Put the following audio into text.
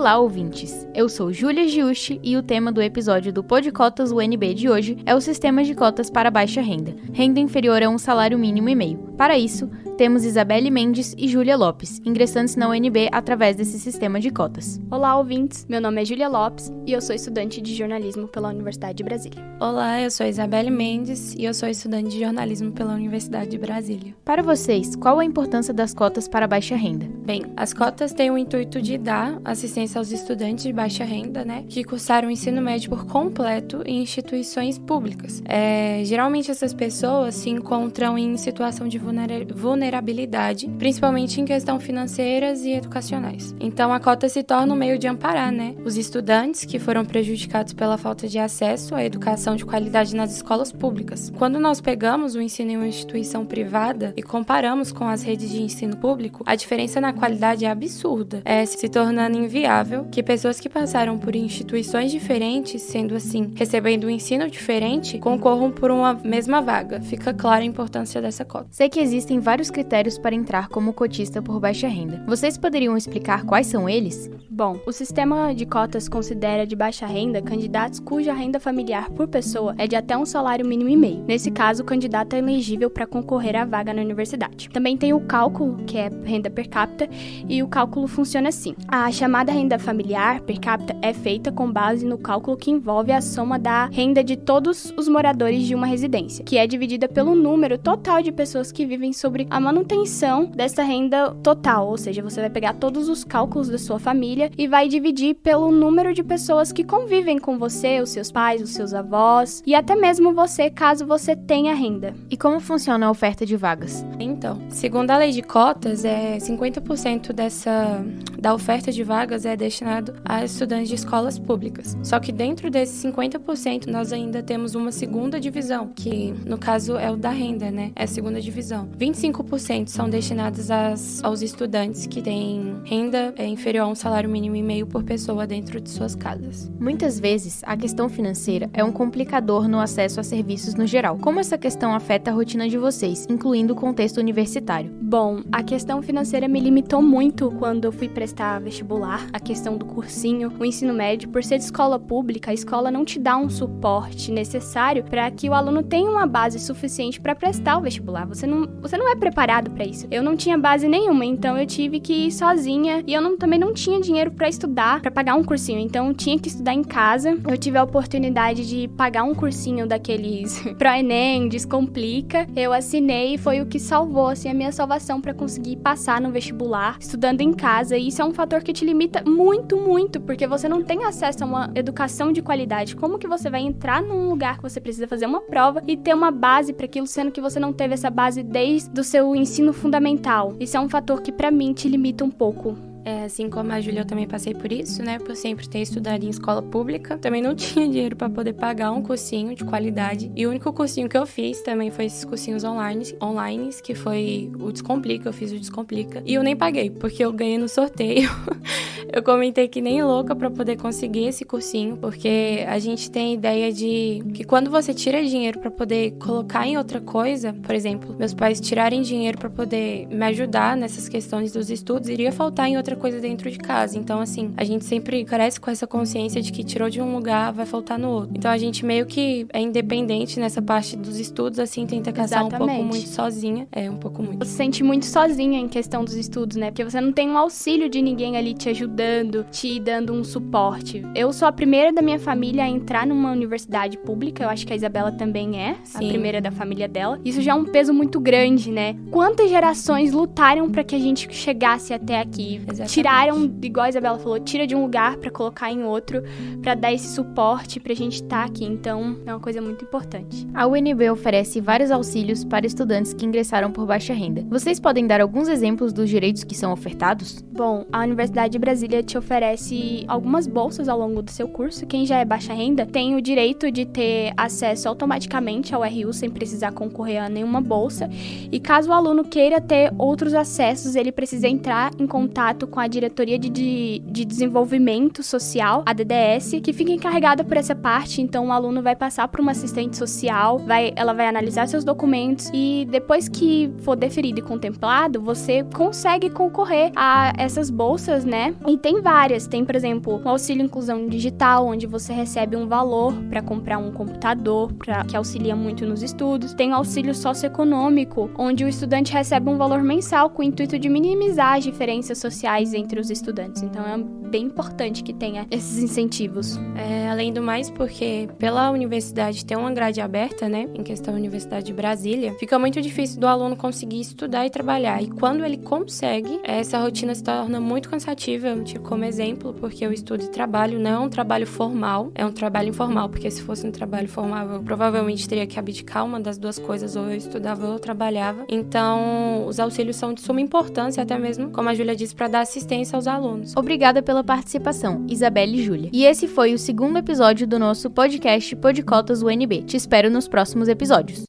Olá, ouvintes! Eu sou Júlia Giusti e o tema do episódio do Podcotas UNB de hoje é o sistema de cotas para baixa renda, renda inferior a um salário mínimo e meio. Para isso, temos Isabelle Mendes e Júlia Lopes, ingressantes na UNB através desse sistema de cotas. Olá, ouvintes! Meu nome é Júlia Lopes e eu sou estudante de jornalismo pela Universidade de Brasília. Olá, eu sou Isabelle Mendes e eu sou estudante de jornalismo pela Universidade de Brasília. Para vocês, qual a importância das cotas para baixa renda? Bem, as cotas têm o intuito de dar assistência aos estudantes de baixa renda, que cursaram o ensino médio por completo em instituições públicas. Geralmente essas pessoas se encontram em situação de vulnerabilidade, principalmente em questões financeiras e educacionais. Então a cota se torna um meio de amparar, os estudantes que foram prejudicados pela falta de acesso à educação de qualidade nas escolas públicas. Quando nós pegamos o ensino em uma instituição privada e comparamos com as redes de ensino público, a diferença na qualidade é absurda, se tornando inviável que pessoas que passaram por instituições diferentes, sendo assim, recebendo um ensino diferente, concorram por uma mesma vaga. Fica clara a importância dessa cota. Sei que existem vários critérios para entrar como cotista por baixa renda. Vocês poderiam explicar quais são eles? Bom, o sistema de cotas considera de baixa renda candidatos cuja renda familiar por pessoa é de até um salário mínimo e meio. Nesse caso, o candidato é elegível para concorrer à vaga na universidade. Também tem o cálculo, que é renda per capita, e o cálculo funciona assim. A chamada renda familiar per capita é feita com base no cálculo que envolve a soma da renda de todos os moradores de uma residência, que é dividida pelo número total de pessoas que vivem sobre a manutenção dessa renda total, ou seja, você vai pegar todos os cálculos da sua família e vai dividir pelo número de pessoas que convivem com você, os seus pais, os seus avós e até mesmo você, caso você tenha renda. E como funciona a oferta de vagas? Então, segundo a lei de cotas, 50% da oferta de vagas é destinado a estudantes de escolas públicas. Só que dentro desses 50%, nós ainda temos uma segunda divisão, que no caso é o da renda, é a segunda divisão. 25% são destinados aos estudantes que têm renda inferior a um salário mínimo e meio por pessoa dentro de suas casas. Muitas vezes, a questão financeira é um complicador no acesso a serviços no geral. Como essa questão afeta a rotina de vocês, incluindo o contexto universitário? Bom, a questão financeira me limitou muito quando eu fui prestar vestibular, a questão do cursinho, o ensino médio. Por ser de escola pública, a escola não te dá um suporte necessário para que o aluno tenha uma base suficiente para prestar o vestibular. Você não é preparado para isso. Eu não tinha base nenhuma, então eu tive que ir sozinha e eu também não tinha dinheiro para estudar, para pagar um cursinho, então eu tinha que estudar em casa. Eu tive a oportunidade de pagar um cursinho daqueles Pro-ENEM, Descomplica. Eu assinei e foi o que salvou, a minha salvação para conseguir passar no vestibular, estudando em casa. E isso é um fator que te limita muito, muito, porque você não tem acesso a uma educação de qualidade. Como que você vai entrar num lugar que você precisa fazer uma prova e ter uma base para aquilo, sendo que você não teve essa base desde o seu ensino fundamental? Isso é um fator que para mim te limita um pouco. Assim como a Júlia, eu também passei por isso, por sempre ter estudado em escola pública. Também não tinha dinheiro para poder pagar um cursinho de qualidade. E o único cursinho que eu fiz também foi esses cursinhos online, que foi o Descomplica, eu fiz o Descomplica. E eu nem paguei, porque eu ganhei no sorteio. Eu comentei que nem louca para poder conseguir esse cursinho, porque a gente tem a ideia de que quando você tira dinheiro para poder colocar em outra coisa, por exemplo, meus pais tirarem dinheiro para poder me ajudar nessas questões dos estudos, iria faltar em outra coisa dentro de casa. Então, a gente sempre cresce com essa consciência de que tirou de um lugar, vai faltar no outro. Então, a gente meio que é independente nessa parte dos estudos, tenta caçar um pouco muito sozinha. Um pouco muito. Você se sente muito sozinha em questão dos estudos, Porque você não tem um auxílio de ninguém ali te ajudando, te dando um suporte. Eu sou a primeira da minha família a entrar numa universidade pública, eu acho que a Isabela também é, a primeira da família dela. Isso já é um peso muito grande, Quantas gerações lutaram para que a gente chegasse até aqui? Exatamente. Tiraram, igual a Isabela falou, tira de um lugar pra colocar em outro, pra dar esse suporte pra gente estar aqui. Então, é uma coisa muito importante. A UNB oferece vários auxílios para estudantes que ingressaram por baixa renda. Vocês podem dar alguns exemplos dos direitos que são ofertados? Bom, a Universidade de Brasília te oferece algumas bolsas ao longo do seu curso. Quem já é baixa renda tem o direito de ter acesso automaticamente ao RU sem precisar concorrer a nenhuma bolsa. E caso o aluno queira ter outros acessos, ele precisa entrar em contato com a Diretoria de Desenvolvimento Social, a DDS, que fica encarregada por essa parte. Então o aluno vai passar por uma assistente social, ela vai analisar seus documentos e depois que for deferido e contemplado, você consegue concorrer a essas bolsas, né? E tem várias. Tem, por exemplo, o auxílio inclusão digital, onde você recebe um valor para comprar um computador, que auxilia muito nos estudos. Tem o auxílio socioeconômico, onde o estudante recebe um valor mensal com o intuito de minimizar as diferenças sociais entre os estudantes. Então é bem importante que tenha esses incentivos. Além do mais, porque pela universidade ter uma grade aberta, né, em questão da Universidade de Brasília, fica muito difícil do aluno conseguir estudar e trabalhar. E quando ele consegue, essa rotina se torna muito cansativa. Eu tiro como exemplo, porque eu estudo e trabalho, não é um trabalho formal, é um trabalho informal, porque se fosse um trabalho formal, eu provavelmente teria que abdicar uma das duas coisas, ou eu estudava ou eu trabalhava. Então, os auxílios são de suma importância, até mesmo, como a Júlia disse, para dar assistência aos alunos. Obrigada pela participação, Isabelle e Júlia. E esse foi o segundo episódio do nosso podcast Podcotas UNB. Te espero nos próximos episódios.